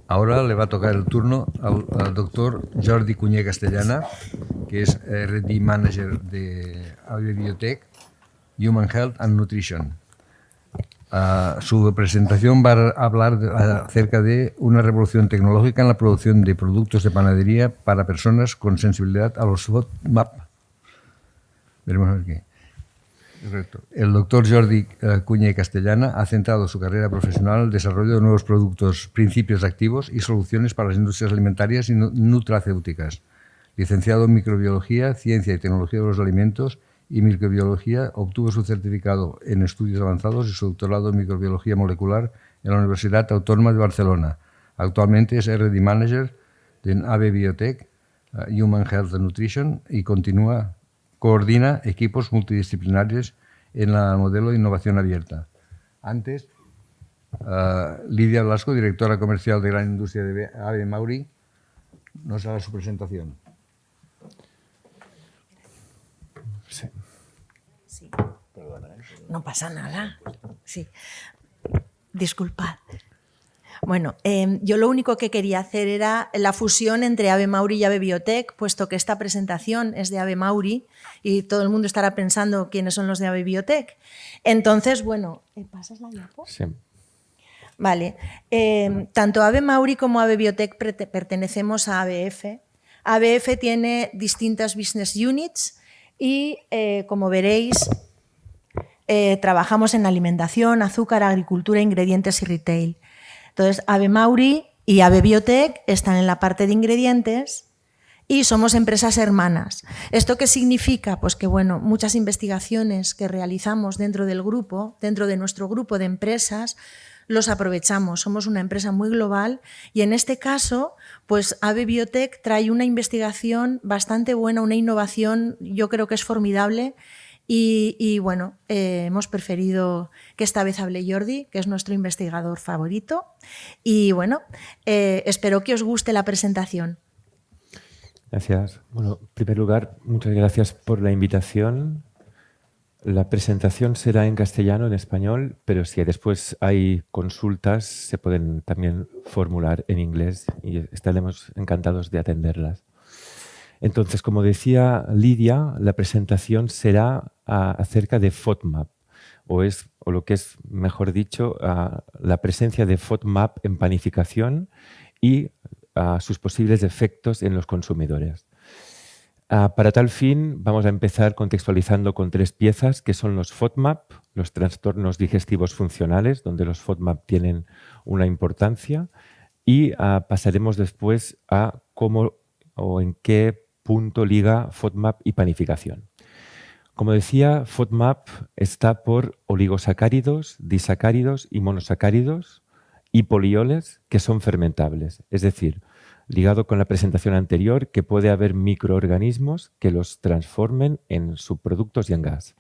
Ahora le va a tocar el turno al doctor Jordi Cuñé Castellana, que es R&D Manager de AB Biotech, Human Health and Nutrition. Su presentación va a hablar acerca de una revolución tecnológica en la producción de productos de panadería para personas con sensibilidad a los FODMAP. Veremos a ver qué. Correcto. El doctor Jordi Cuñé Castellana ha centrado su carrera profesional en el desarrollo de nuevos productos, principios activos y soluciones para las industrias alimentarias y nutracéuticas. Licenciado en Microbiología, Ciencia y Tecnología de los Alimentos y Microbiología, obtuvo su certificado en estudios avanzados y su doctorado en Microbiología Molecular en la Universidad Autónoma de Barcelona. Actualmente es R&D Manager en AB Biotech, Human Health and Nutrition y coordina equipos multidisciplinares en el modelo de innovación abierta. Antes, Lidia Blasco, directora comercial de Gran Industria de AB Mauri, nos hará su presentación. Sí. Sí. No pasa nada. Sí. Disculpad. Bueno, yo lo único que quería hacer era la fusión entre AB Mauri y AB Biotech, puesto que esta presentación es de AB Mauri y todo el mundo estará pensando quiénes son los de AB Biotech. Entonces, bueno, ¿pasas la diapo? Sí. Vale. Tanto AB Mauri como AB Biotech pertenecemos a ABF. ABF tiene distintas business units y, como veréis, trabajamos en alimentación, azúcar, agricultura, ingredientes y retail. Entonces, AB Mauri y AB Biotech están en la parte de ingredientes y somos empresas hermanas. ¿Esto qué significa? Pues que, bueno, muchas investigaciones que realizamos dentro del grupo, dentro de nuestro grupo de empresas, los aprovechamos. Somos una empresa muy global y en este caso, pues AB Biotech trae una investigación bastante buena, una innovación, yo creo que es formidable. Y bueno, hemos preferido que esta vez hable Jordi, que es nuestro investigador favorito. Y bueno, espero que os guste la presentación. Gracias. Bueno, en primer lugar, muchas gracias por la invitación. La presentación será en castellano, en español, pero si después hay consultas, se pueden también formular en inglés y estaremos encantados de atenderlas. Entonces, como decía Lidia, la presentación será acerca de FODMAP, o lo que es, mejor dicho, la presencia de FODMAP en panificación y sus posibles efectos en los consumidores. Para tal fin, vamos a empezar contextualizando con 3 piezas, que son los FODMAP, los trastornos digestivos funcionales, donde los FODMAP tienen una importancia, y pasaremos después a cómo o en qué punto liga FODMAP y panificación. Como decía, FODMAP está por oligosacáridos, disacáridos y monosacáridos y polioles que son fermentables. Es decir, ligado con la presentación anterior, que puede haber microorganismos que los transformen en subproductos y en gas.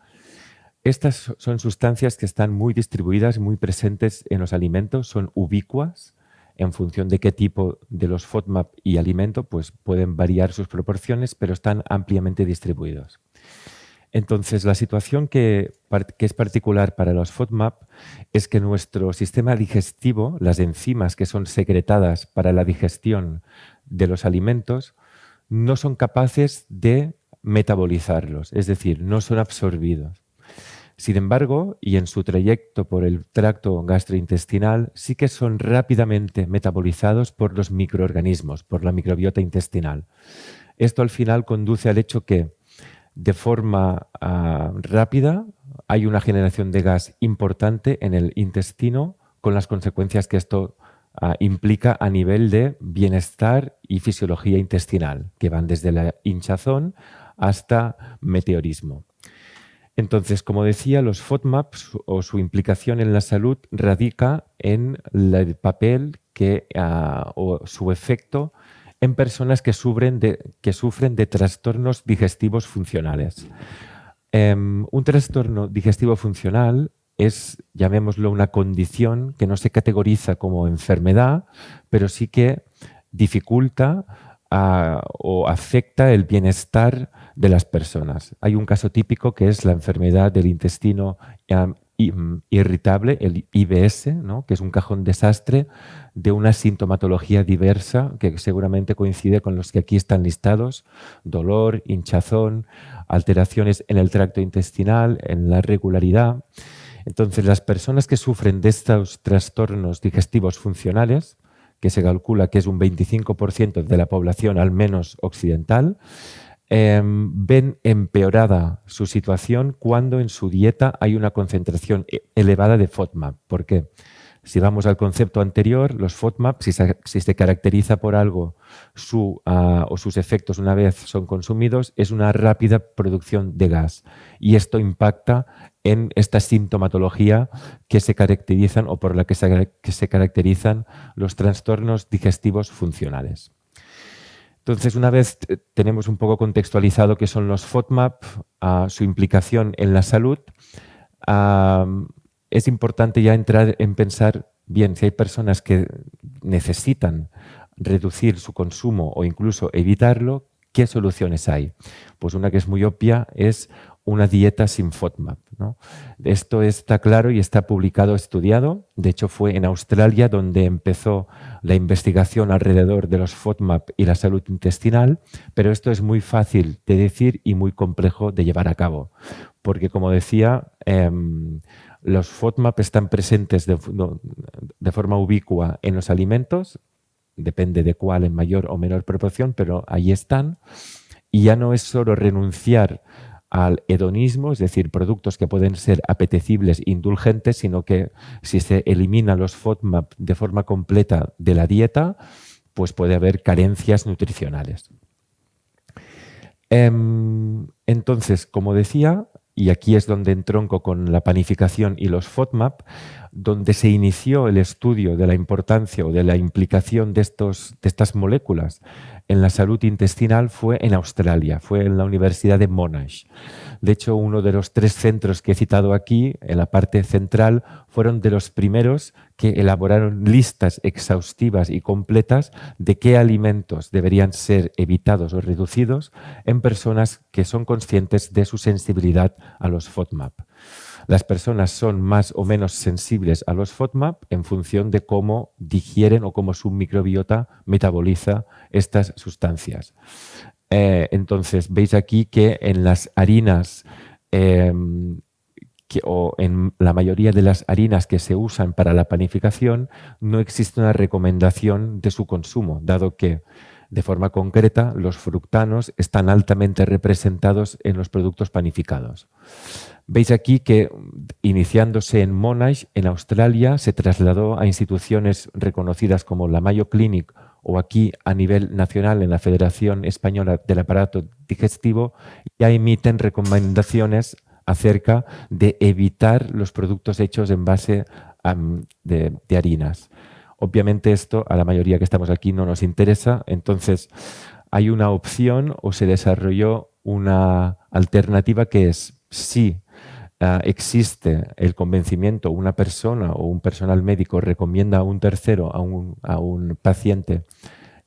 Estas son sustancias que están muy distribuidas, muy presentes en los alimentos, son ubicuas. En función de qué tipo de los FODMAP y alimento, pues pueden variar sus proporciones, pero están ampliamente distribuidos. Entonces, la situación que es particular para los FODMAP es que nuestro sistema digestivo, las enzimas que son secretadas para la digestión de los alimentos, no son capaces de metabolizarlos, es decir, no son absorbidos. Sin embargo, y en su trayecto por el tracto gastrointestinal, sí que son rápidamente metabolizados por los microorganismos, por la microbiota intestinal. Esto al final conduce al hecho que, de forma rápida, hay una generación de gas importante en el intestino, con las consecuencias que esto implica a nivel de bienestar y fisiología intestinal, que van desde la hinchazón hasta meteorismo. Entonces, como decía, los FODMAP o su implicación en la salud radica en el papel o su efecto en personas que sufren de trastornos digestivos funcionales. Un trastorno digestivo funcional es, llamémoslo, una condición que no se categoriza como enfermedad, pero sí que dificulta o afecta el bienestar de las personas. Hay un caso típico que es la enfermedad del intestino irritable, el IBS, ¿no? Que es un cajón desastre de una sintomatología diversa que seguramente coincide con los que aquí están listados: dolor, hinchazón, alteraciones en el tracto intestinal, en la regularidad. Entonces, las personas que sufren de estos trastornos digestivos funcionales, que se calcula que es un 25% de la población, al menos occidental, ven empeorada su situación cuando en su dieta hay una concentración elevada de FODMAP. ¿Por qué? Si vamos al concepto anterior, los FODMAP, si se caracteriza por algo o sus efectos una vez son consumidos, es una rápida producción de gas. Y esto impacta en esta sintomatología que se caracterizan o por la que se caracterizan los trastornos digestivos funcionales. Entonces, una vez tenemos un poco contextualizado qué son los FODMAP, su implicación en la salud, es importante ya entrar en pensar, bien, si hay personas que necesitan reducir su consumo o incluso evitarlo, ¿qué soluciones hay? Pues una que es muy obvia es una dieta sin FODMAP, ¿no? Esto está claro y está publicado, estudiado. De hecho, fue en Australia donde empezó la investigación alrededor de los FODMAP y la salud intestinal, pero esto es muy fácil de decir y muy complejo de llevar a cabo, porque, como decía, los FODMAP están presentes de forma ubicua en los alimentos, depende de cuál en mayor o menor proporción, pero ahí están. Y ya no es solo renunciar al hedonismo, es decir, productos que pueden ser apetecibles, indulgentes, sino que si se eliminan los FODMAP de forma completa de la dieta, pues puede haber carencias nutricionales. Entonces, como decía, y aquí es donde entronco con la panificación y los FODMAP, donde se inició el estudio de la importancia o de la implicación de estas moléculas en la salud intestinal fue en Australia, fue en la Universidad de Monash. De hecho, uno de los 3 centros que he citado aquí, en la parte central, fueron de los primeros que elaboraron listas exhaustivas y completas de qué alimentos deberían ser evitados o reducidos en personas que son conscientes de su sensibilidad a los FODMAP. Las personas son más o menos sensibles a los FODMAP en función de cómo digieren o cómo su microbiota metaboliza estas sustancias. Entonces, veis aquí que en las harinas o en la mayoría de las harinas que se usan para la panificación no existe una recomendación de su consumo, dado que de forma concreta los fructanos están altamente representados en los productos panificados. Veis aquí que, iniciándose en Monash, en Australia, se trasladó a instituciones reconocidas como la Mayo Clinic o aquí a nivel nacional en la Federación Española del Aparato Digestivo, ya emiten recomendaciones acerca de evitar los productos hechos en base de harinas. Obviamente esto a la mayoría que estamos aquí no nos interesa, entonces hay una opción o se desarrolló una alternativa que es si existe el convencimiento, una persona o un personal médico recomienda a un tercero, a un paciente,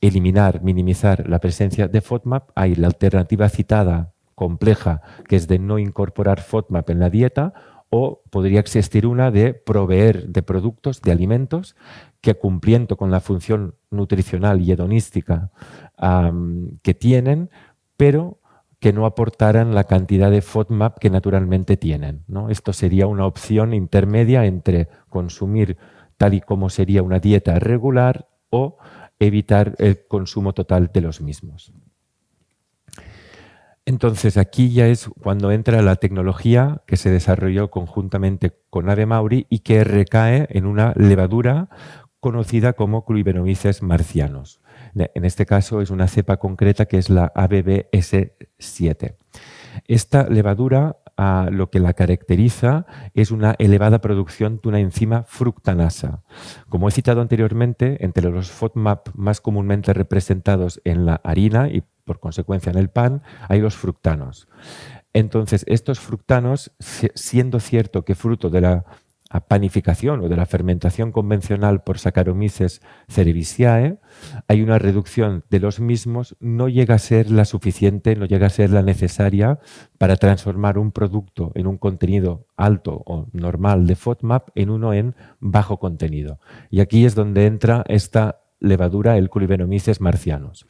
eliminar, minimizar la presencia de FODMAP, hay la alternativa citada compleja, que es de no incorporar FODMAP en la dieta, o podría existir una de proveer de productos, de alimentos, que cumpliendo con la función nutricional y hedonística que tienen, pero que no aportaran la cantidad de FODMAP que naturalmente tienen, ¿no? Esto sería una opción intermedia entre consumir tal y como sería una dieta regular o evitar el consumo total de los mismos. Entonces, aquí ya es cuando entra la tecnología que se desarrolló conjuntamente con Ave Mauri y que recae en una levadura conocida como Cluiberomyces marcianos. En este caso es una cepa concreta que es la ABBS7. Esta levadura lo que la caracteriza es una elevada producción de una enzima fructanasa. Como he citado anteriormente, entre los FODMAP más comúnmente representados en la harina y por consecuencia en el pan, hay los fructanos. Entonces, estos fructanos, siendo cierto que fruto de la panificación o de la fermentación convencional por Saccharomyces cerevisiae, hay una reducción de los mismos, no llega a ser la suficiente, no llega a ser la necesaria para transformar un producto en un contenido alto o normal de FODMAP en uno en bajo contenido. Y aquí es donde entra esta levadura, el Culebromyces marcianus.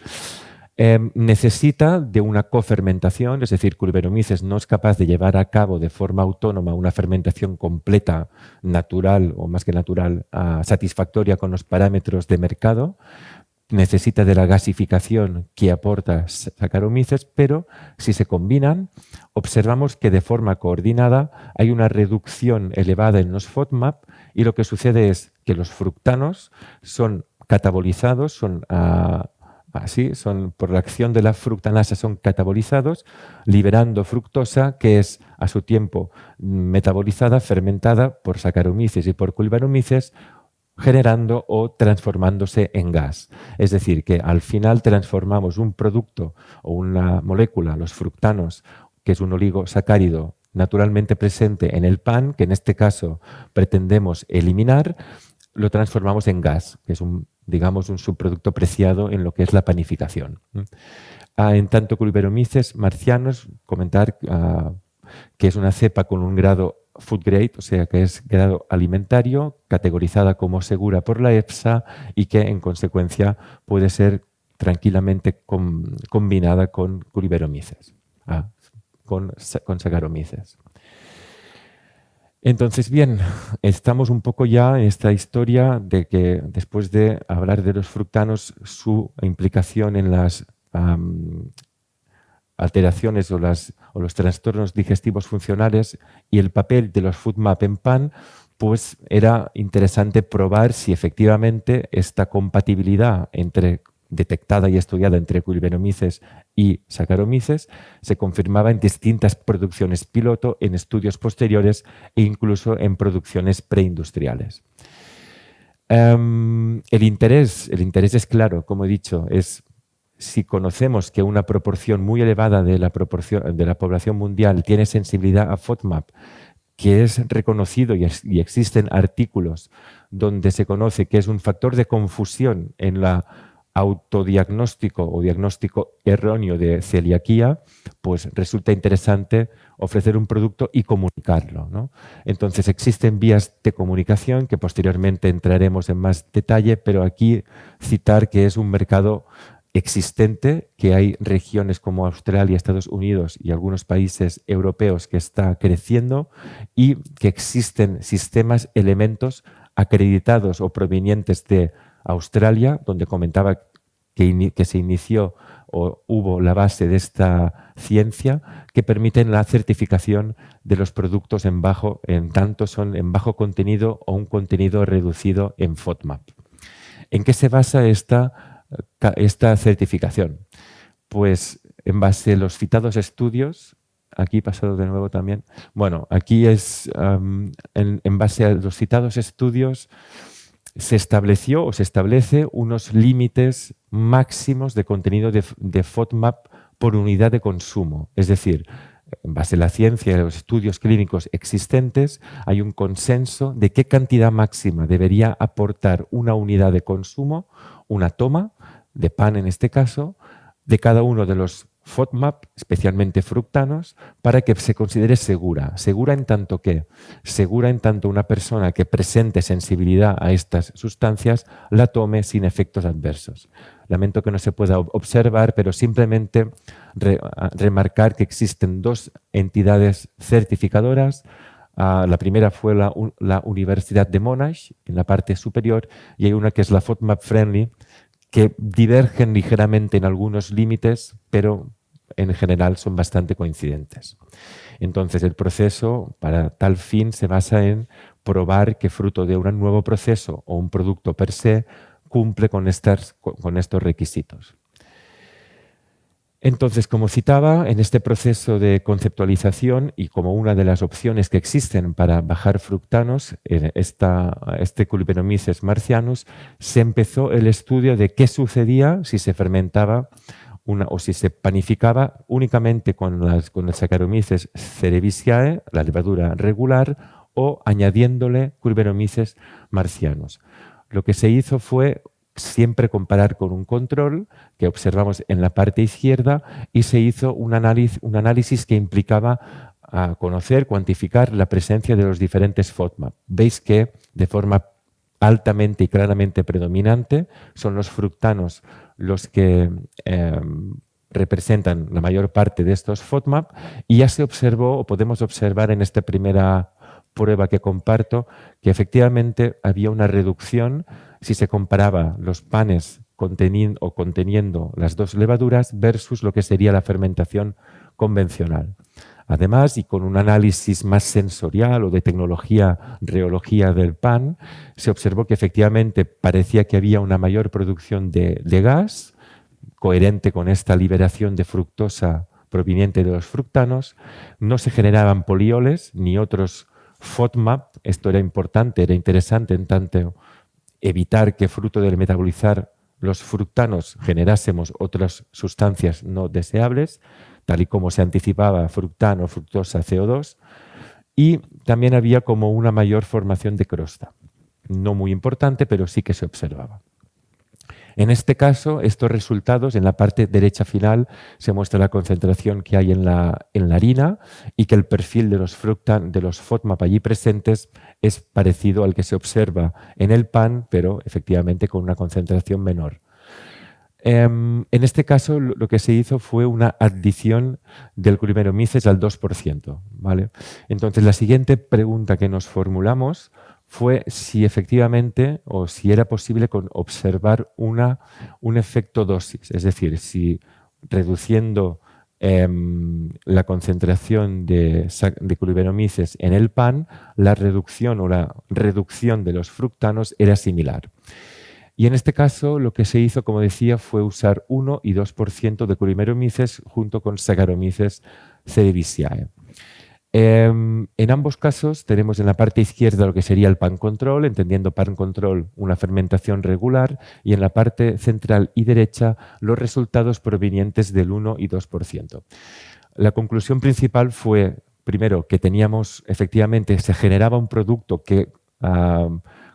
Necesita de una cofermentación, es decir, Culebromyces no es capaz de llevar a cabo de forma autónoma una fermentación completa, natural o más que natural, satisfactoria con los parámetros de mercado. Necesita de la gasificación que aporta Saccharomyces, pero si se combinan, observamos que de forma coordinada hay una reducción elevada en los FODMAP y lo que sucede es que los fructanos son catabolizados, son por la acción de la fructanasa son catabolizados, liberando fructosa que es a su tiempo metabolizada, fermentada por Saccharomyces y por Culebromyces, generando o transformándose en gas. Es decir, que al final transformamos un producto o una molécula, los fructanos, que es un oligosacárido naturalmente presente en el pan, que en este caso pretendemos eliminar, lo transformamos en gas, que es un subproducto preciado en lo que es la panificación. En tanto, Culebromyces marcianus, comentar que es una cepa con un grado food grade, o sea que es grado alimentario, categorizada como segura por la EFSA y que en consecuencia puede ser tranquilamente combinada con Culebromyces, con Saccharomyces. Entonces, bien, estamos un poco ya en esta historia de que después de hablar de los fructanos, su implicación en las alteraciones o los trastornos digestivos funcionales y el papel de los FODMAP en pan, pues era interesante probar si efectivamente esta compatibilidad detectada y estudiada entre Culebromyces y Saccharomyces se confirmaba en distintas producciones piloto, en estudios posteriores e incluso en producciones preindustriales. El interés es claro, como he dicho, es si conocemos que una proporción muy elevada de la población mundial tiene sensibilidad a FODMAP, que es reconocido y existen artículos donde se conoce que es un factor de confusión en la autodiagnóstico o diagnóstico erróneo de celiaquía, pues resulta interesante ofrecer un producto y comunicarlo, ¿no? Entonces existen vías de comunicación que posteriormente entraremos en más detalle, pero aquí citar que es un mercado existente, que hay regiones como Australia, Estados Unidos y algunos países europeos que está creciendo y que existen sistemas, elementos acreditados o provenientes de Australia, donde comentaba que se inició o hubo la base de esta ciencia, que permiten la certificación de los productos en tanto son en bajo contenido o un contenido reducido en FODMAP. ¿En qué se basa esta certificación? Pues en base a los citados estudios, aquí pasado de nuevo también, bueno, aquí es en base a los citados estudios, se estableció o se establece unos límites máximos de contenido de FODMAP por unidad de consumo. Es decir, en base a la ciencia y a los estudios clínicos existentes, hay un consenso de qué cantidad máxima debería aportar una unidad de consumo, una toma de pan en este caso, de cada uno de los FODMAP, especialmente fructanos, para que se considere segura. Segura en tanto una persona que presente sensibilidad a estas sustancias la tome sin efectos adversos. Lamento que no se pueda observar, pero simplemente remarcar que existen dos entidades certificadoras. La primera fue la Universidad de Monash, en la parte superior, y hay una que es la FODMAP Friendly, que divergen ligeramente en algunos límites, pero en general son bastante coincidentes. Entonces, el proceso para tal fin se basa en probar que fruto de un nuevo proceso o un producto per se cumple con estos requisitos. Entonces, como citaba, en este proceso de conceptualización y como una de las opciones que existen para bajar fructanos, este Culebromyces marcianus, se empezó el estudio de qué sucedía si se fermentaba o si se panificaba únicamente con el Saccharomyces cerevisiae, la levadura regular, o añadiéndole Curbenomices marcianos. Lo que se hizo fue siempre comparar con un control que observamos en la parte izquierda y se hizo un análisis que implicaba conocer, cuantificar la presencia de los diferentes FODMAP. Veis que de forma altamente y claramente predominante son los fructanos los que representan la mayor parte de estos FODMAP, y ya se observó, o podemos observar en esta primera prueba que comparto, que efectivamente había una reducción si se comparaba los panes conteniendo las dos levaduras versus lo que sería la fermentación convencional. Además, y con un análisis más sensorial o de tecnología, reología del pan, se observó que efectivamente parecía que había una mayor producción de gas, coherente con esta liberación de fructosa proveniente de los fructanos. No se generaban polioles ni otros FODMAP. Esto era importante, era interesante en tanto evitar que fruto del metabolizar los fructanos generásemos otras sustancias no deseables, tal y como se anticipaba fructano, fructosa, CO2, y también había como una mayor formación de crosta. No muy importante, pero sí que se observaba. En este caso, estos resultados, en la parte derecha final, se muestra la concentración que hay en la harina y que el perfil de los FODMAP allí presentes es parecido al que se observa en el pan, pero efectivamente con una concentración menor. En este caso, lo que se hizo fue una adición del Curbenomices al 2%. ¿Vale? Entonces, la siguiente pregunta que nos formulamos fue si efectivamente o si era posible observar un efecto dosis, es decir, si reduciendo la concentración de Curbenomices en el pan, la reducción de los fructanos era similar. Y en este caso lo que se hizo, como decía, fue usar 1 y 2% de Curbenomices junto con Saccharomyces cerevisiae. En ambos casos tenemos en la parte izquierda lo que sería el pan control, entendiendo pan control una fermentación regular, y en la parte central y derecha los resultados provenientes del 1 y 2%. La conclusión principal fue, primero, que teníamos, efectivamente, se generaba un producto que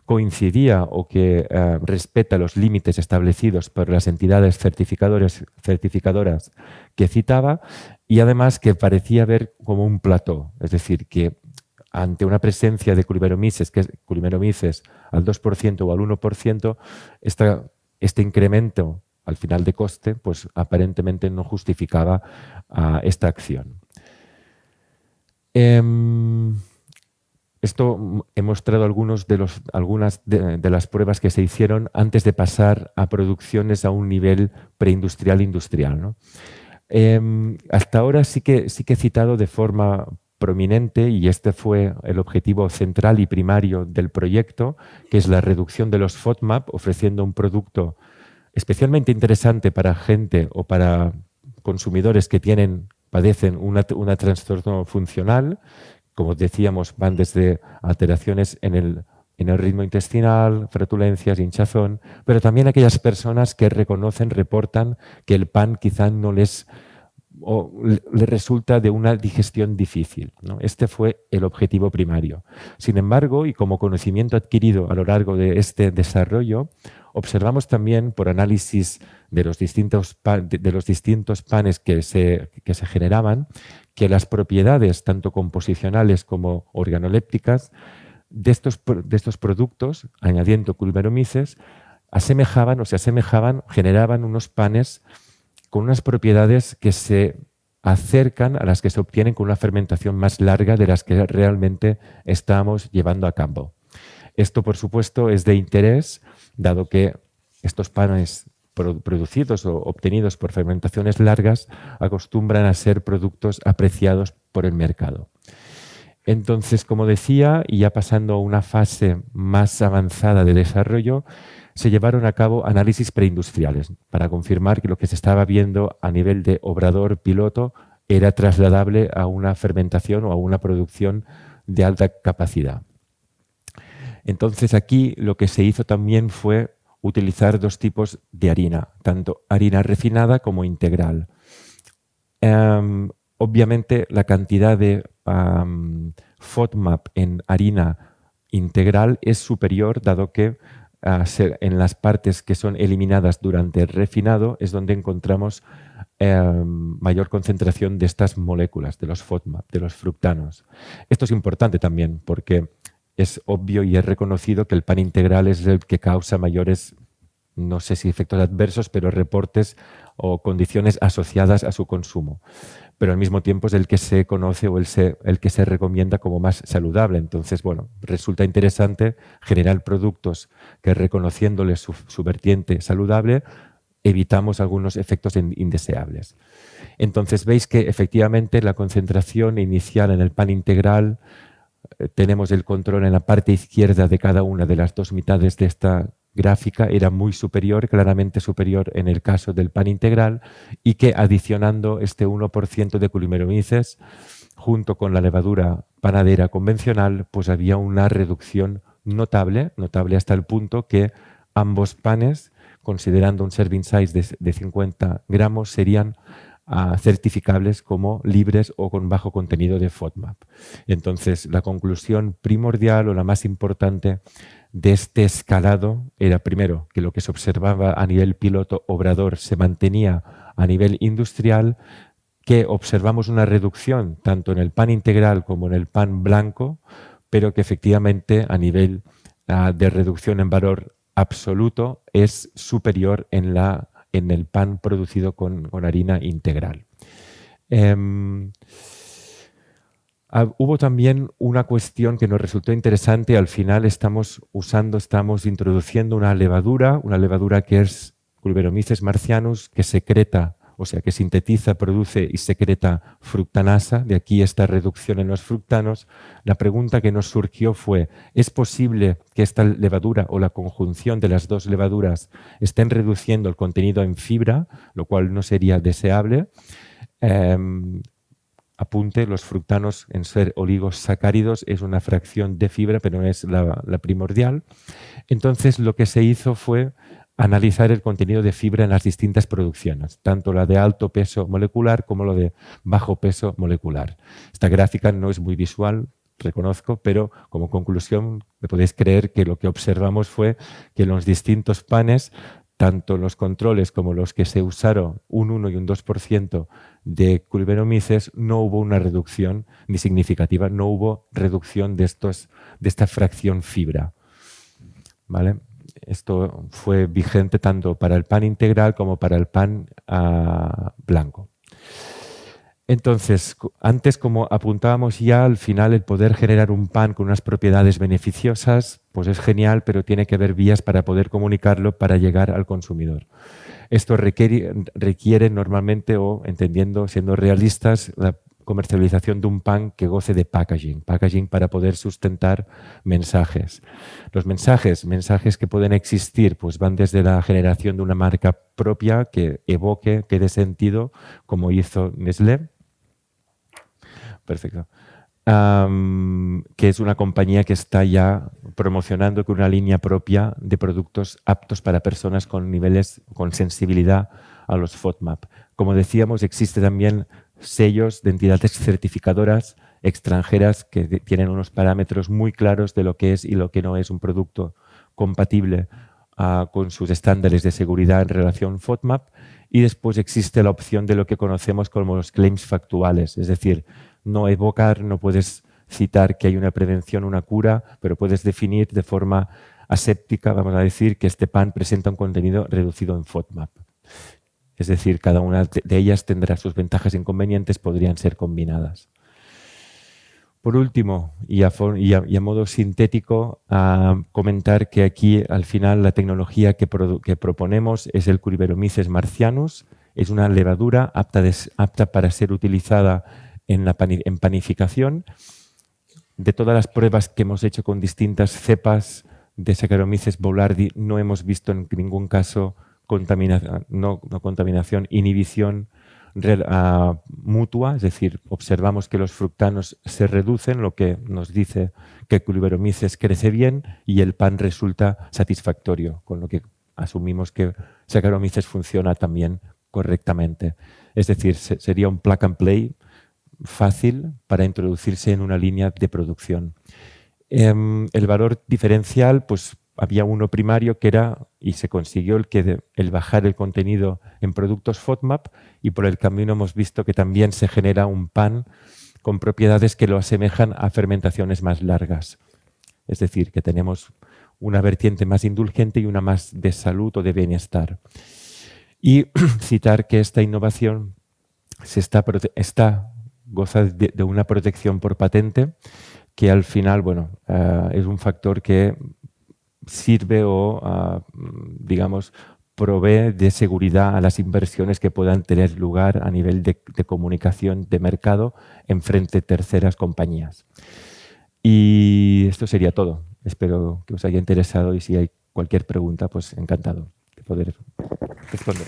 coincidía o que respeta los límites establecidos por las entidades certificadoras que citaba, y además que parecía haber como un plató, es decir, que ante una presencia de Curbenomices, que es Curbenomices al 2% o al 1%, este incremento al final de coste, pues aparentemente no justificaba esta acción. Esto he mostrado algunas de las pruebas que se hicieron antes de pasar a producciones a un nivel preindustrial-industrial, ¿no? Hasta ahora sí que he citado de forma prominente, y este fue el objetivo central y primario del proyecto, que es la reducción de los FODMAP, ofreciendo un producto especialmente interesante para gente o para consumidores que padecen un trastorno funcional. Como decíamos, van desde alteraciones en el ritmo intestinal, flatulencias, hinchazón, pero también aquellas personas que reportan que el pan quizá no les resulta de una digestión difícil, ¿no? Este fue el objetivo primario. Sin embargo, y como conocimiento adquirido a lo largo de este desarrollo, observamos también, por análisis de los distintos panes que se generaban, que las propiedades, tanto composicionales como organolépticas, de estos productos, añadiendo Curbenomices, se asemejaban, generaban unos panes con unas propiedades que se acercan a las que se obtienen con una fermentación más larga de las que realmente estamos llevando a cabo. Esto, por supuesto, es de interés, dado que estos panes producidos o obtenidos por fermentaciones largas acostumbran a ser productos apreciados por el mercado. Entonces, como decía, y ya pasando a una fase más avanzada de desarrollo, se llevaron a cabo análisis preindustriales para confirmar que lo que se estaba viendo a nivel de obrador piloto era trasladable a una fermentación o a una producción de alta capacidad. Entonces, aquí lo que se hizo también fue utilizar dos tipos de harina, tanto harina refinada como integral. obviamente la cantidad de FODMAP en harina integral es superior, dado que en las partes que son eliminadas durante el refinado es donde encontramos mayor concentración de estas moléculas, de los FODMAP, de los fructanos. Esto es importante también porque es obvio y es reconocido que el pan integral es el que causa mayores, no sé si efectos adversos, pero reportes o condiciones asociadas a su consumo. Pero al mismo tiempo es el que se conoce o el que se recomienda como más saludable. Entonces, bueno, resulta interesante generar productos que, reconociéndole su vertiente saludable, evitamos algunos efectos indeseables. Entonces veis que efectivamente la concentración inicial en el pan integral, tenemos el control en la parte izquierda de cada una de las dos mitades de esta gráfica, era muy superior, claramente superior en el caso del pan integral, y que adicionando este 1% de Culimbromyces junto con la levadura panadera convencional, pues había una reducción notable hasta el punto que ambos panes, considerando un serving size de 50 gramos, serían certificables como libres o con bajo contenido de FODMAP. Entonces, la conclusión primordial o la más importante de este escalado era, primero, que lo que se observaba a nivel piloto obrador se mantenía a nivel industrial, que observamos una reducción tanto en el pan integral como en el pan blanco, pero que efectivamente a nivel de reducción en valor absoluto es superior en el pan producido con harina integral. Hubo también una cuestión que nos resultó interesante. Al final estamos introduciendo una levadura que es Culimbromyces marcianus, que secreta, o sea, que sintetiza, produce y secreta fructanasa, de aquí esta reducción en los fructanos. La pregunta que nos surgió fue, ¿es posible que esta levadura o la conjunción de las dos levaduras estén reduciendo el contenido en fibra, lo cual no sería deseable? Apunte, los fructanos, en ser oligosacáridos, es una fracción de fibra, pero no es la primordial. Entonces, lo que se hizo fue analizar el contenido de fibra en las distintas producciones, tanto la de alto peso molecular como la de bajo peso molecular. Esta gráfica no es muy visual, reconozco, pero como conclusión me podéis creer que lo que observamos fue que en los distintos panes, tanto los controles como los que se usaron un 1 y un 2% de Culimbromyces, no hubo una reducción ni significativa, no hubo reducción de esta fracción fibra. ¿Vale? Esto fue vigente tanto para el pan integral como para el pan blanco. Entonces, antes, como apuntábamos ya, al final el poder generar un pan con unas propiedades beneficiosas, pues es genial, pero tiene que haber vías para poder comunicarlo para llegar al consumidor. Esto requiere normalmente, o entendiendo, siendo realistas, la comercialización de un pan que goce de packaging para poder sustentar mensajes. Los mensajes que pueden existir, pues van desde la generación de una marca propia que evoque, que dé sentido, como hizo Nestlé. Perfecto. Que es una compañía que está ya promocionando con una línea propia de productos aptos para personas con niveles, con sensibilidad a los FODMAP. Como decíamos, existe también sellos de entidades certificadoras extranjeras que tienen unos parámetros muy claros de lo que es y lo que no es un producto compatible con sus estándares de seguridad en relación FODMAP. Y después existe la opción de lo que conocemos como los claims factuales, es decir, no evocar, no puedes citar que hay una prevención, una cura, pero puedes definir de forma aséptica, vamos a decir, que este pan presenta un contenido reducido en FODMAP. Es decir, cada una de ellas tendrá sus ventajas e inconvenientes, podrían ser combinadas. Por último, y a modo sintético, comentar que aquí al final la tecnología que proponemos es el Culimbromyces marcianus. Es una levadura apta para ser utilizada en panificación. De todas las pruebas que hemos hecho con distintas cepas de Saccharomyces boulardii, no hemos visto en ningún caso contaminación, inhibición mutua, es decir, observamos que los fructanos se reducen, lo que nos dice que el Culimbromyces crece bien y el pan resulta satisfactorio, con lo que asumimos que Saccharomyces funciona también correctamente. Es decir, sería un plug and play fácil para introducirse en una línea de producción. El valor diferencial, pues había uno primario que era, y se consiguió, el bajar el contenido en productos FODMAP, y por el camino hemos visto que también se genera un pan con propiedades que lo asemejan a fermentaciones más largas. Es decir, que tenemos una vertiente más indulgente y una más de salud o de bienestar. Y citar que esta innovación goza de una protección por patente, que al final, bueno, es un factor que sirve o, digamos, provee de seguridad a las inversiones que puedan tener lugar a nivel de comunicación de mercado en frente de terceras compañías. Y esto sería todo. Espero que os haya interesado y si hay cualquier pregunta, pues encantado de poder responder.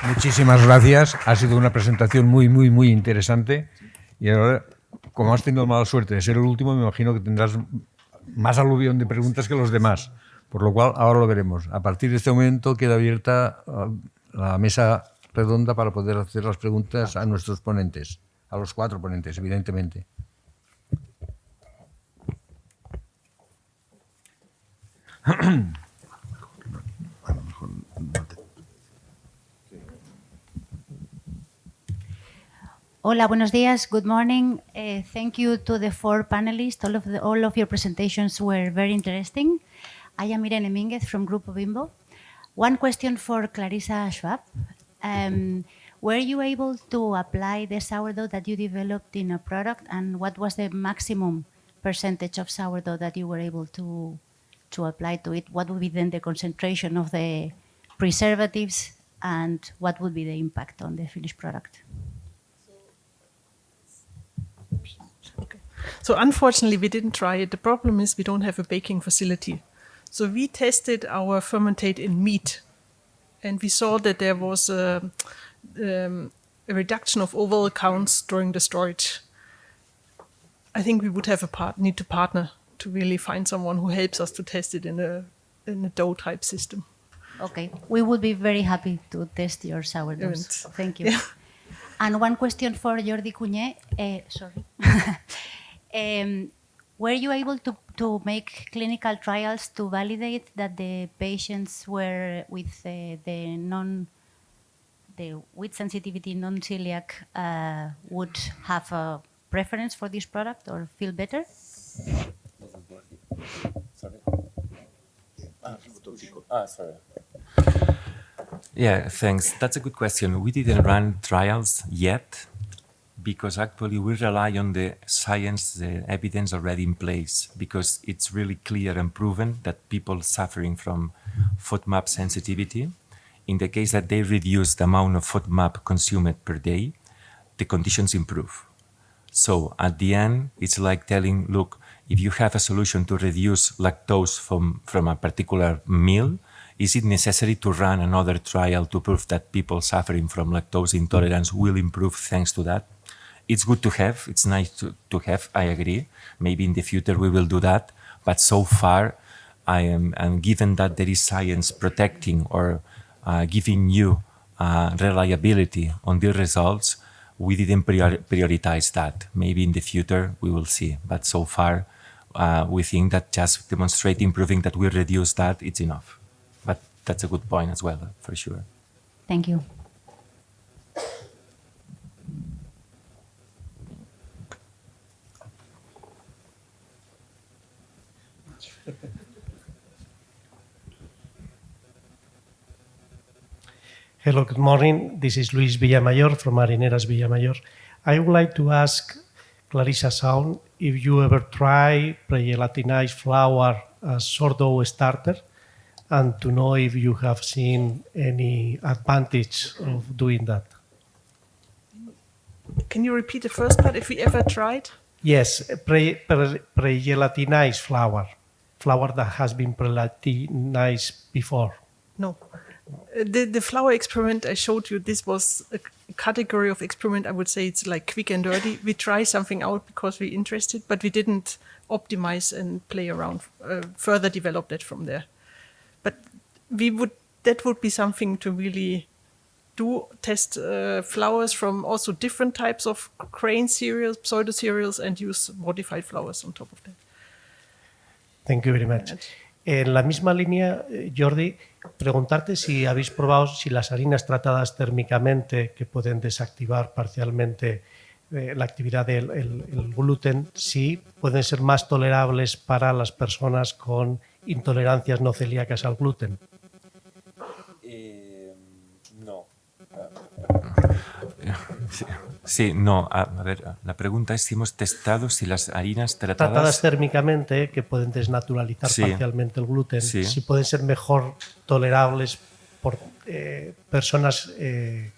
Muchísimas gracias. Ha sido una presentación muy, muy, muy interesante. Y ahora, como has tenido mala suerte de ser el último, me imagino que tendrás más aluvión de preguntas que los demás. Por lo cual, ahora lo veremos. A partir de este momento queda abierta la mesa redonda para poder hacer las preguntas a nuestros ponentes, a los 4 ponentes, evidentemente. Hola, buenos días. Good morning. Thank you to the 4 panelists. All of your presentations were very interesting. I am Irene Mínguez from Grupo Bimbo. One question for Clarissa Schwab. Were you able to apply the sourdough that you developed in a product, and what was the maximum percentage of sourdough that you were able to apply to it? What would be then the concentration of the preservatives, and what would be the impact on the finished product? So unfortunately, we didn't try it. The problem is we don't have a baking facility. So we tested our fermentate in meat, and we saw that there was a reduction of oval counts during the storage. I think we would have need to partner to really find someone who helps us to test it in a dough type system. Okay, we would be very happy to test your sourdoughs. Thank you. Yeah. And one question for Jordi Cunyer. Sorry. Were you able to make clinical trials to validate that the patients were with the wheat sensitivity non-celiac would have a preference for this product or feel better? Sorry. Yeah, thanks. That's a good question. We didn't run trials yet because actually we rely on the science, the evidence already in place, because it's really clear and proven that people suffering from FODMAP sensitivity, in the case that they reduce the amount of FODMAP consumed per day, the conditions improve. So at the end, it's like telling, look, if you have a solution to reduce lactose from a particular meal, is it necessary to run another trial to prove that people suffering from lactose intolerance will improve thanks to that? It's good to have, it's nice to have, I agree. Maybe in the future we will do that, but so far, and given that there is science protecting or giving you reliability on the results, we didn't prioritize that. Maybe in the future we will see, but so far we think that just demonstrating, proving that we reduce that, it's enough. But that's a good point as well, for sure. Thank you. Hello, good morning. This is Luis Villamayor from Marineras Villamayor. I would like to ask Clarissa Sound if you ever try pre-gelatinized flour as sourdough starter, and to know if you have seen any advantage of doing that. Can you repeat the first part? If we ever tried? Yes, pre-gelatinized flour that has been pre-gelatinized before. No. The flour experiment I showed you, this was a category of experiment. I would say it's like quick and dirty. We try something out because we're interested, but we didn't optimize and play around, further develop that from there. But that would be something to really do test flours from also different types of grain cereals, pseudo cereals, and use modified flours on top of that. Thank you very much. En la misma línea, Jordi, preguntarte si habéis probado si las harinas tratadas térmicamente que pueden desactivar parcialmente la actividad del el gluten, si pueden ser más tolerables para las personas con intolerancias no celíacas al gluten. No. Sí, no. A ver, la pregunta es si hemos testado si las harinas Tratadas térmicamente, que pueden desnaturalizar parcialmente el gluten, si pueden ser mejor tolerables por personas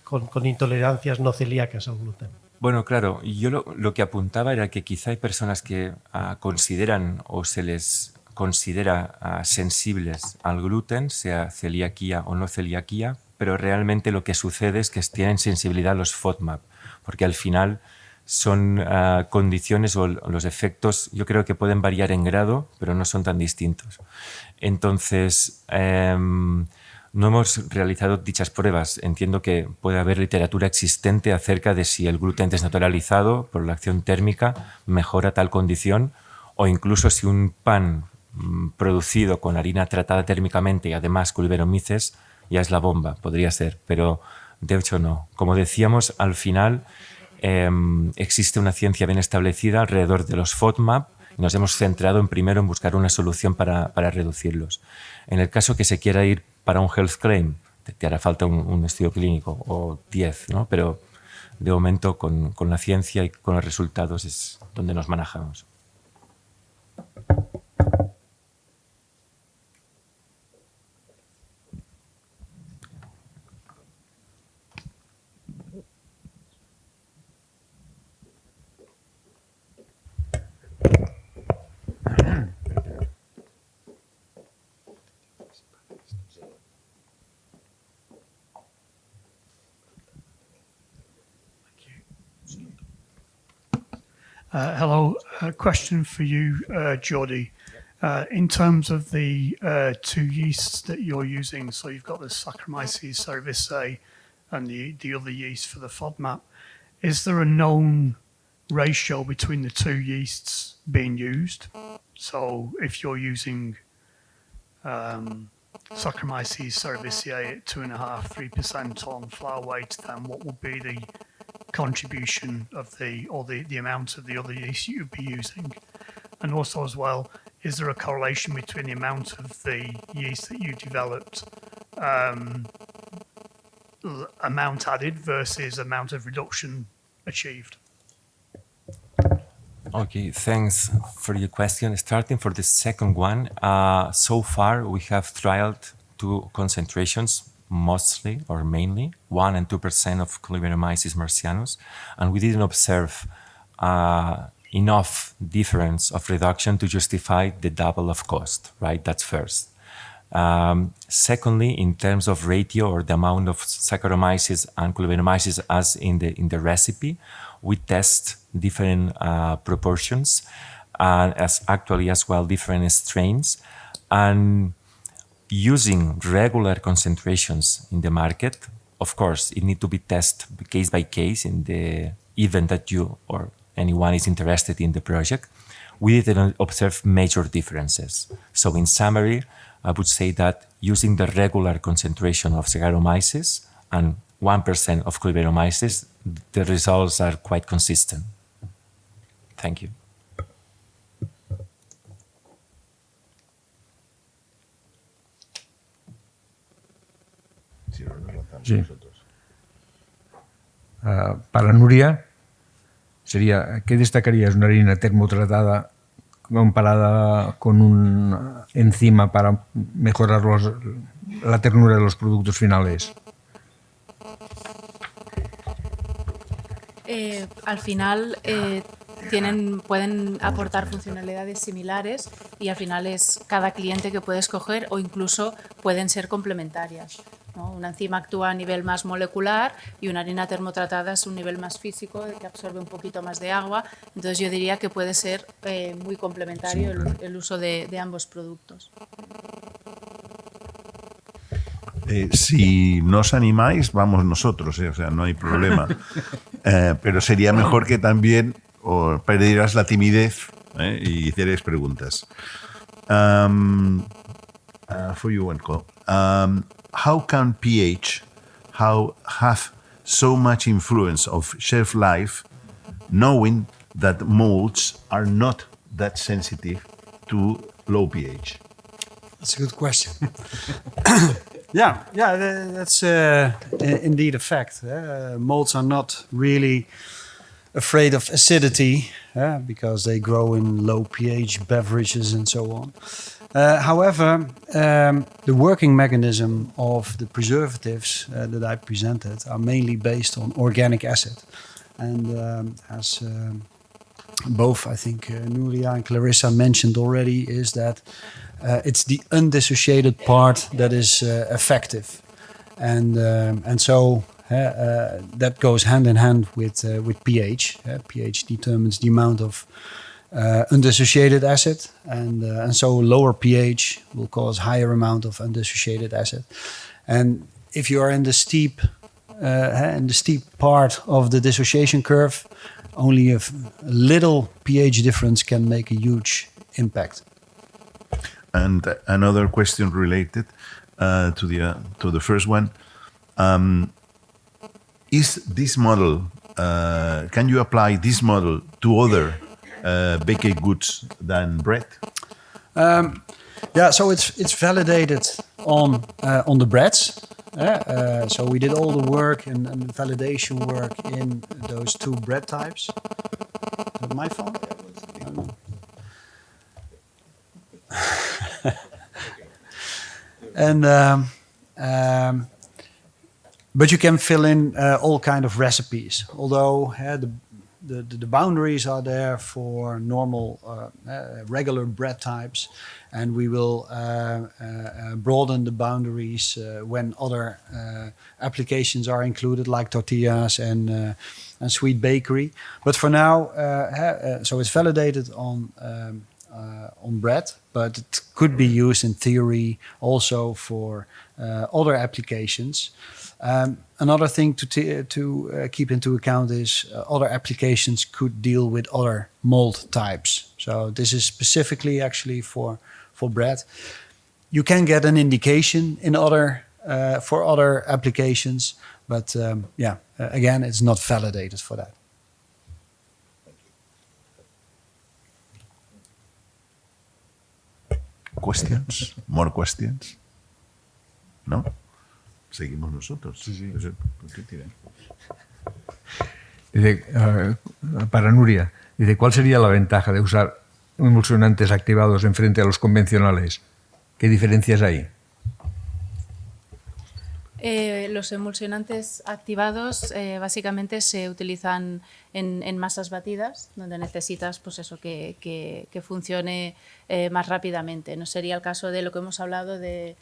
con intolerancias no celíacas al gluten. Bueno, claro, yo lo que apuntaba era que quizá hay personas que consideran o se les considera sensibles al gluten, sea celiaquía o no celiaquía, pero realmente lo que sucede es que tienen sensibilidad a los FODMAP, porque al final son condiciones o los efectos, yo creo que pueden variar en grado, pero no son tan distintos. Entonces, no hemos realizado dichas pruebas. Entiendo que puede haber literatura existente acerca de si el gluten desnaturalizado por la acción térmica mejora tal condición, o incluso si un pan producido con harina tratada térmicamente y además con Iberomyces ya es la bomba, podría ser, pero de hecho no. Como decíamos, al final existe una ciencia bien establecida alrededor de los FODMAP y nos hemos centrado primero en buscar una solución para reducirlos. En el caso que se quiera ir para un health claim, te hará falta un estudio clínico o 10, ¿no? Pero de momento con la ciencia y con los resultados es donde nos manejamos. Hello, a question for you, Jordi. In terms of the two yeasts that you're using, so you've got the Saccharomyces cerevisiae and the other yeast for the FODMAP, is there a known ratio between the two yeasts being used? So if you're using Saccharomyces cerevisiae at 2.5–3% on flour weight, then what would be the contribution of the amount of the other yeast you'd be using? And also as well, is there a correlation between the amount of the yeast that you developed, amount added versus amount of reduction achieved? Okay, thanks for your question. Starting for the second one, so far we have trialed two concentrations, mostly or mainly 1 and 2% of Colibromyces marcianus, and we didn't observe enough difference of reduction to justify the double of cost, right? That's first. Secondly, in terms of ratio or the amount of Saccharomyces and Colibromyces as in the recipe, we test different proportions as actually as well different strains, and using regular concentrations in the market. Of course, it needs to be tested case by case in the event that you or anyone is interested in the project. We didn't observe major differences. So in summary, I would say that using the regular concentration of Saccharomyces and 1% of Colibromyces, the results are quite consistent. Thank you. Sí. Para Nuria, sería, ¿qué destacarías una harina termotratada comparada con un enzima para mejorar la ternura de los productos finales? Al final pueden aportar funcionalidades similares y al final es cada cliente que puede escoger o incluso pueden ser complementarias, ¿no? Una enzima actúa a nivel más molecular y una harina termotratada es un nivel más físico que absorbe un poquito más de agua. Entonces yo diría que puede ser muy complementario el uso de ambos productos. Si no os animáis, vamos nosotros, o sea, no hay problema. Pero sería mejor que también perdieras la timidez y hicierais preguntas. For you, Wenko, how can pH have so much influence of shelf life, knowing that molds are not that sensitive to low pH? That's a good question. Yeah, that's indeed a fact. Molds are not really afraid of acidity because they grow in low pH beverages and so on. However, the working mechanism of the preservatives that I presented are mainly based on organic acid. And as both, I think, Nuria and Clarissa mentioned already, is that it's the undissociated part that is effective. And so that goes hand in hand with pH. pH determines the amount of undissociated acid, and so lower pH will cause higher amount of undissociated acid. And if you are in the steep part of the dissociation curve, only a little pH difference can make a huge impact. And another question related to the first one. Is this model, can you apply this model to other baked goods than bread? Yeah, so it's validated on the breads. So we did all the work and the validation work in those two bread types. Is that my phone? I don't know. And but you can fill in all kind of recipes. Although the boundaries are there for normal, regular bread types, and we will broaden the boundaries when other applications are included, like tortillas and sweet bakery. But for now, so it's validated on bread, but it could be used in theory also for other applications. Another thing to keep into account is other applications could deal with other mold types. So this is specifically actually for bread. You can get an indication in for other applications, but again, it's not validated for that. Questions? More questions? No? Seguimos nosotros. Sí. ¿Por qué tiran? Dice, para Nuria, dice, ¿cuál sería la ventaja de usar emulsionantes activados en frente a los convencionales? ¿Qué diferencias hay? Los emulsionantes activados básicamente se utilizan en masas batidas, donde necesitas pues eso, que funcione más rápidamente. No sería el caso de lo que hemos hablado de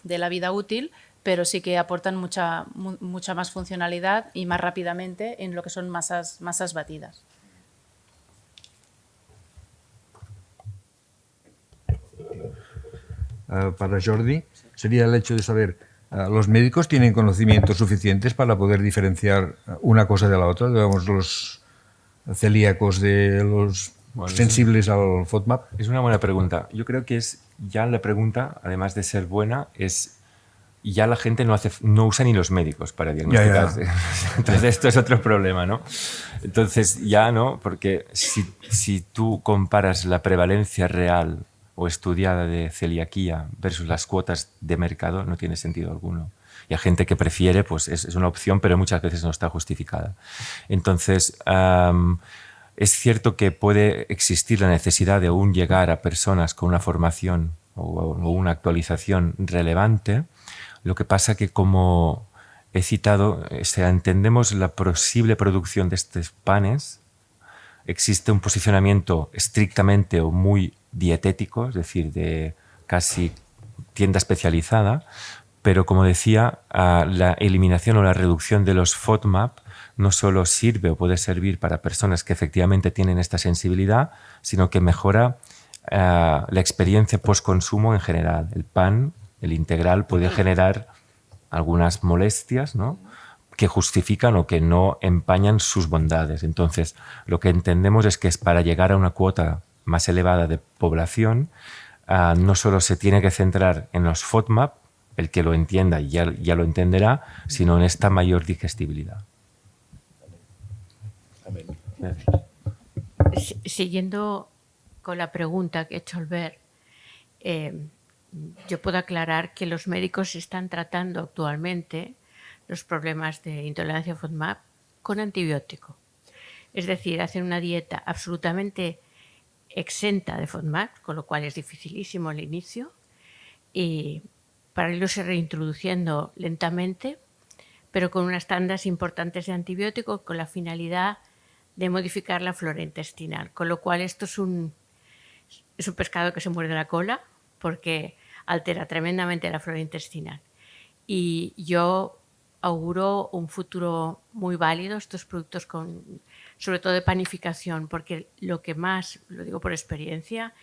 la vida útil, pero sí que aportan mucha más funcionalidad y más rápidamente en lo que son masas batidas. Para Jordi, sería el hecho de saber, ¿los médicos tienen conocimientos suficientes para poder diferenciar una cosa de la otra? Digamos, los celíacos de los sensibles al FODMAP. Es una buena pregunta. Yo creo que es ya la pregunta, además de ser buena, es ya la gente no usa ni los médicos para diagnosticar. Entonces esto es otro problema, ¿no? Entonces ya no, porque si tú comparas la prevalencia real o estudiada de celiaquía versus las cuotas de mercado, no tiene sentido alguno. Y hay gente que prefiere, pues es una opción, pero muchas veces no está justificada. Entonces, es cierto que puede existir la necesidad de aún llegar a personas con una formación o una actualización relevante. Lo que pasa que, como he citado, entendemos la posible producción de estos panes. Existe un posicionamiento estrictamente o muy dietético, es decir, de casi tienda especializada, pero como decía, la eliminación o la reducción de los FODMAP no solo sirve o puede servir para personas que efectivamente tienen esta sensibilidad, sino que mejora la experiencia post-consumo en general. El pan El integral puede generar algunas molestias, ¿no?, que justifican o que no empañan sus bondades. Entonces, lo que entendemos es que para llegar a una cuota más elevada de población, no solo se tiene que centrar en los FODMAP, el que lo entienda ya lo entenderá, sino en esta mayor digestibilidad. Siguiendo con la pregunta que ha hecho Albert, yo puedo aclarar que los médicos están tratando actualmente los problemas de intolerancia a FODMAP con antibiótico. Es decir, hacen una dieta absolutamente exenta de FODMAP, con lo cual es dificilísimo al inicio, y para irse reintroduciendo lentamente, pero con unas tandas importantes de antibiótico con la finalidad de modificar la flora intestinal. Con lo cual esto es un pescado que se muerde la cola porque altera tremendamente la flora intestinal. Y yo auguro un futuro muy válido estos productos sobre todo de panificación, porque lo que más, lo digo por experiencia,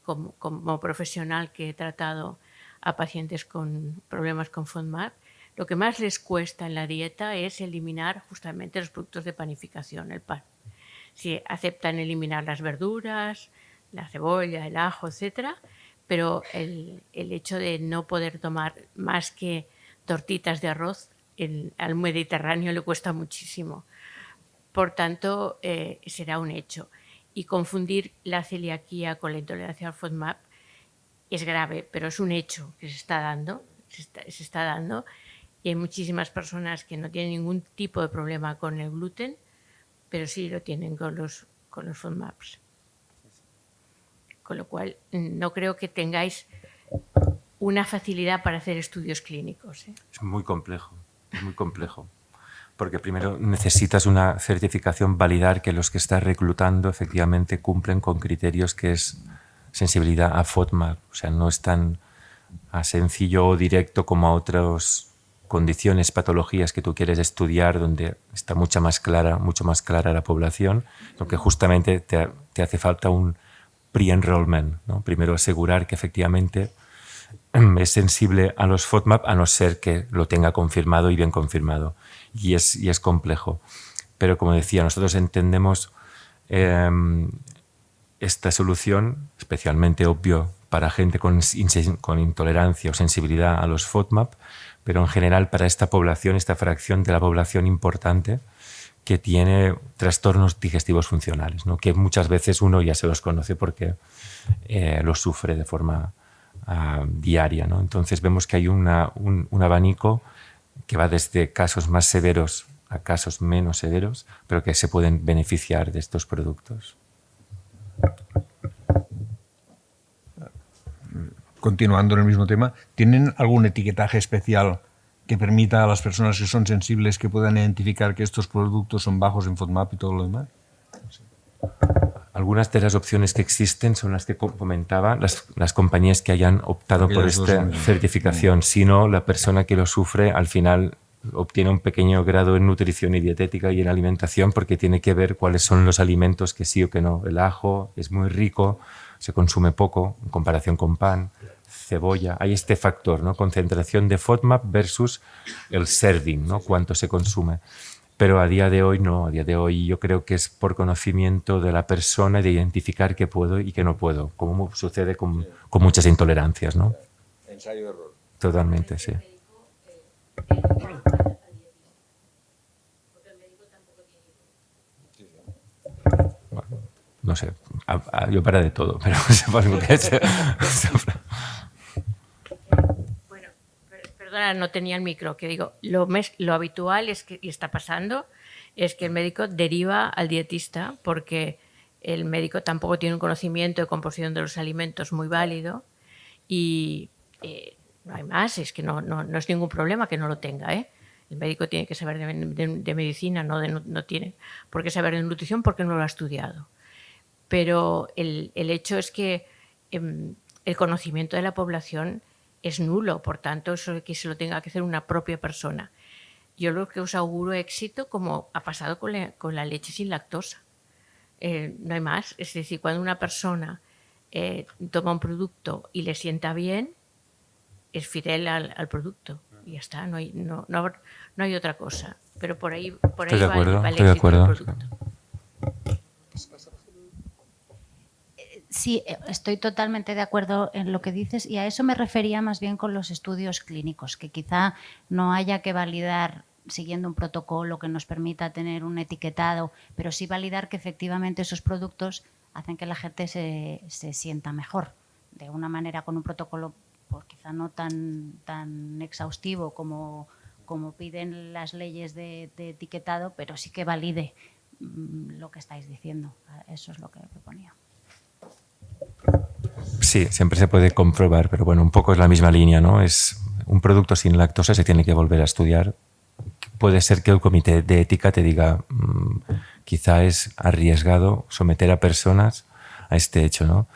como profesional que he tratado a pacientes con problemas con FODMAP, lo que más les cuesta en la dieta es eliminar justamente los productos de panificación, el pan. Si aceptan eliminar las verduras, la cebolla, el ajo, etcétera, pero el hecho de no poder tomar más que tortitas de arroz al Mediterráneo le cuesta muchísimo. Por tanto, será un hecho. Y confundir la celiaquía con la intolerancia al FODMAP es grave, pero es un hecho que se está dando. Y hay muchísimas personas que no tienen ningún tipo de problema con el gluten, pero sí lo tienen con los FODMAPs. Con lo cual, no creo que tengáis una facilidad para hacer estudios clínicos. Es muy complejo, porque primero necesitas una certificación, validar que los que estás reclutando efectivamente cumplen con criterios que es sensibilidad a FODMAP. O sea, no es tan sencillo o directo como a otras condiciones, patologías que tú quieres estudiar, donde está mucho más clara la población, porque justamente te hace falta un pre-enrollment, ¿no? Primero asegurar que efectivamente es sensible a los FODMAP, a no ser que lo tenga confirmado y bien confirmado. Y es complejo. Pero como decía, nosotros entendemos esta solución, especialmente obvio para gente con intolerancia o sensibilidad a los FODMAP, pero en general para esta población, esta fracción de la población importante que tiene trastornos digestivos funcionales, ¿no?, que muchas veces uno ya se los conoce porque los sufre de forma diaria, ¿no? Entonces vemos que hay un abanico que va desde casos más severos a casos menos severos, pero que se pueden beneficiar de estos productos. Continuando en el mismo tema, ¿tienen algún etiquetaje especial que permita a las personas que son sensibles que puedan identificar que estos productos son bajos en FODMAP y todo lo demás? Algunas de las opciones que existen son las que comentaba, las compañías que hayan optado por esta certificación. Si no, la persona que lo sufre al final obtiene un pequeño grado en nutrición y dietética y en alimentación, porque tiene que ver cuáles son los alimentos que sí o que no. El ajo es muy rico, se consume poco en comparación con pan, cebolla. Hay este factor, ¿no?, concentración de FODMAP versus el serving, ¿no?, cuánto se consume. Pero a día de hoy no, a día de hoy yo creo que es por conocimiento de la persona, de identificar qué puedo y qué no puedo, como sucede con muchas intolerancias, ¿no? Ensayo de error. Totalmente, sí. Bueno, no sé, yo para de todo, pero supongo que es... Perdona, no tenía el micro, que digo, lo habitual es que, y está pasando, es que el médico deriva al dietista porque el médico tampoco tiene un conocimiento de composición de los alimentos muy válido y no hay más, es que no es ningún problema que no lo tenga, ¿eh? El médico tiene que saber de medicina, no tiene por qué saber de nutrición porque no lo ha estudiado. Pero el hecho es que el conocimiento de la población es nulo, por tanto, eso que se lo tenga que hacer una propia persona. Yo lo que os auguro éxito, como ha pasado con la leche sin lactosa. No hay más. Es decir, cuando una persona toma un producto y le sienta bien, es fiel al producto. Y ya está, no hay otra cosa. Pero por ahí Estoy de acuerdo, va el estoy de éxito del acuerdo. producto. Sí, estoy totalmente de acuerdo en lo que dices y a eso me refería más bien con los estudios clínicos, que quizá no haya que validar siguiendo un protocolo que nos permita tener un etiquetado, pero sí validar que efectivamente esos productos hacen que la gente se sienta mejor. De una manera con un protocolo pues quizá no tan exhaustivo como piden las leyes de etiquetado, pero sí que valide lo que estáis diciendo. Eso es lo que proponía. Sí, siempre se puede comprobar, pero bueno, un poco es la misma línea, ¿no? Es un producto sin lactosa, se tiene que volver a estudiar. Puede ser que el comité de ética te diga quizá es arriesgado someter a personas a este hecho, ¿no?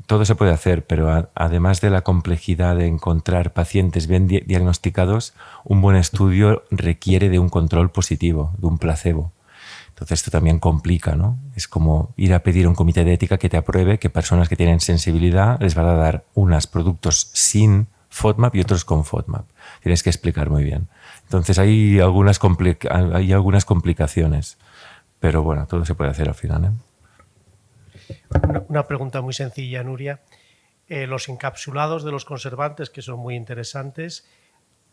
Todo se puede hacer, pero además de la complejidad de encontrar pacientes bien diagnosticados, un buen estudio requiere de un control positivo, de un placebo. Entonces esto también complica, ¿no? Es como ir a pedir a un comité de ética que te apruebe que personas que tienen sensibilidad les va a dar unos productos sin FODMAP y otros con FODMAP. Tienes que explicar muy bien. Entonces hay algunas complicaciones, pero bueno, todo se puede hacer al final, ¿eh? Una pregunta muy sencilla, Nuria. Los encapsulados de los conservantes, que son muy interesantes,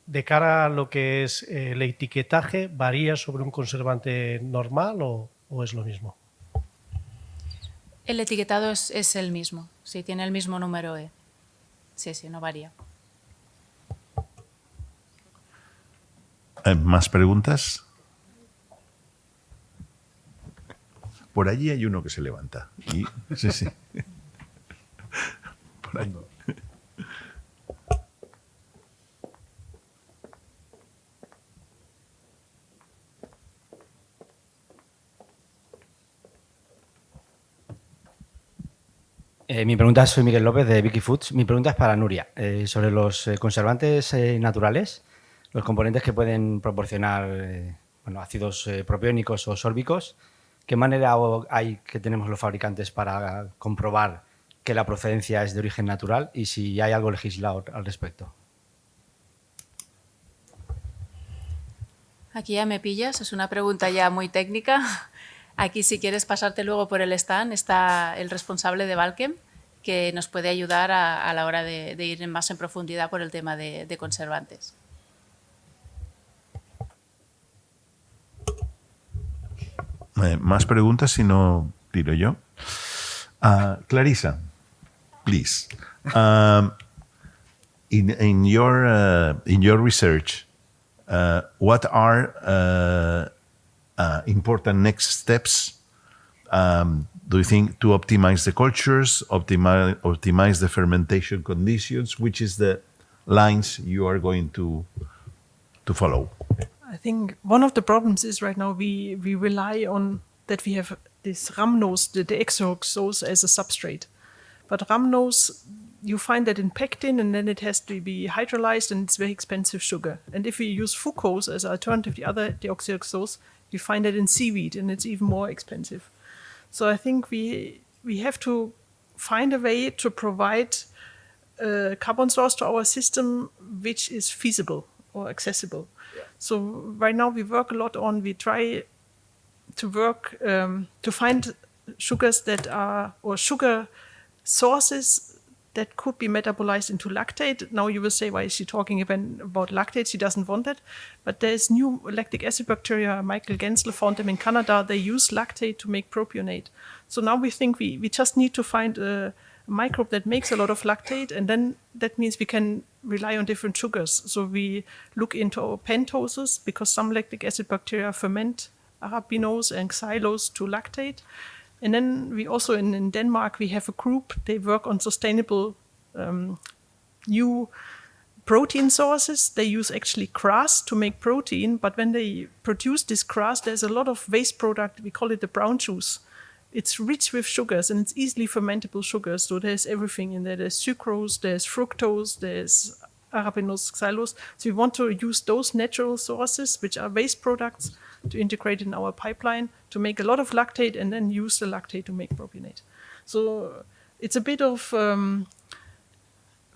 de cara a lo que es el etiquetaje, ¿varía sobre un conservante normal o es lo mismo? El etiquetado es el mismo, sí, tiene el mismo número E. Sí, no varía. ¿Más preguntas? Por allí hay uno que se levanta. Sí. Por ahí. Mi pregunta, soy Miguel López de Vicky Foods. Mi pregunta es para Nuria, sobre los conservantes naturales, los componentes que pueden proporcionar ácidos propiónicos o sórbicos. ¿Qué manera hay que tenemos los fabricantes para comprobar que la procedencia es de origen natural y si hay algo legislado al respecto? Aquí ya me pillas, es una pregunta ya muy técnica. Aquí, si quieres pasarte luego por el stand, está el responsable de Balchem, que nos puede ayudar a la hora de ir más en profundidad por el tema de conservantes. Más preguntas, si no tiro yo. Clarissa, please. In your research, what are important next steps, do you think, to optimize the cultures, optimize the fermentation conditions? Which is the lines you are going to follow? I think one of the problems is right now we rely on that we have this rhamnose, the exoxose as a substrate. But rhamnose, you find that in pectin, and then it has to be hydrolyzed, and it's very expensive sugar. And if we use fucose as an alternative, the other deoxyxose, you find it in seaweed, and it's even more expensive. So I think we have to find a way to provide carbon source to our system which is feasible or accessible. Yeah. So right now we work a lot on, we try to work to find sugars that are, or sugar sources that could be metabolized into lactate. Now you will say, why is she talking about lactate? She doesn't want that. But there's new lactic acid bacteria. Michael Gensler found them in Canada. They use lactate to make propionate. So now we think we just need to find a microbe that makes a lot of lactate, and then that means we can rely on different sugars. So we look into pentoses, because some lactic acid bacteria ferment arabinose and xylose to lactate. And then we also, in Denmark, we have a group, they work on sustainable new protein sources. They use actually grass to make protein, but when they produce this grass, there's a lot of waste product. We call it the brown juice. It's rich with sugars, and it's easily fermentable sugars. So there's everything in there. There's sucrose, there's fructose, there's arabinose, xylose. So we want to use those natural sources, which are waste products, to integrate in our pipeline to make a lot of lactate, and then use the lactate to make propionate. So it's a bit of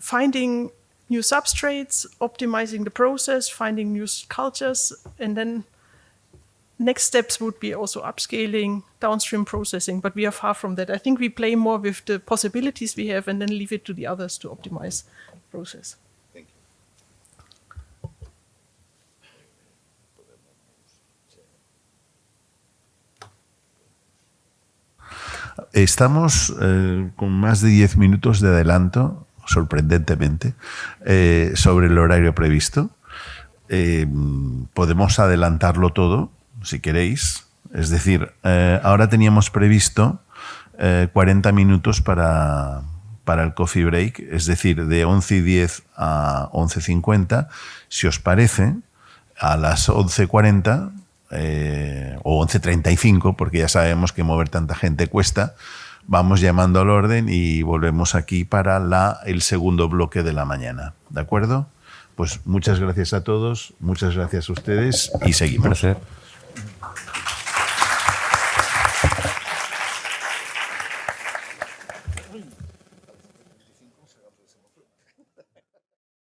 finding new substrates, optimizing the process, finding new cultures, and then next steps would be also upscaling, downstream processing, but we are far from that. I think we play more with the possibilities we have and then leave it to the others to optimize the process. Estamos con más de 10 minutos de adelanto, sorprendentemente, sobre el horario previsto. Podemos adelantarlo todo, si queréis. Es decir, ahora teníamos previsto 40 minutos para el coffee break, es decir, de 11:10 a 11:50. Si os parece, a las 11:40 o 11:35, porque ya sabemos que mover tanta gente cuesta, vamos llamando al orden y volvemos aquí para el segundo bloque de la mañana. ¿De acuerdo? Pues muchas gracias a todos, muchas gracias a ustedes y seguimos. Un placer.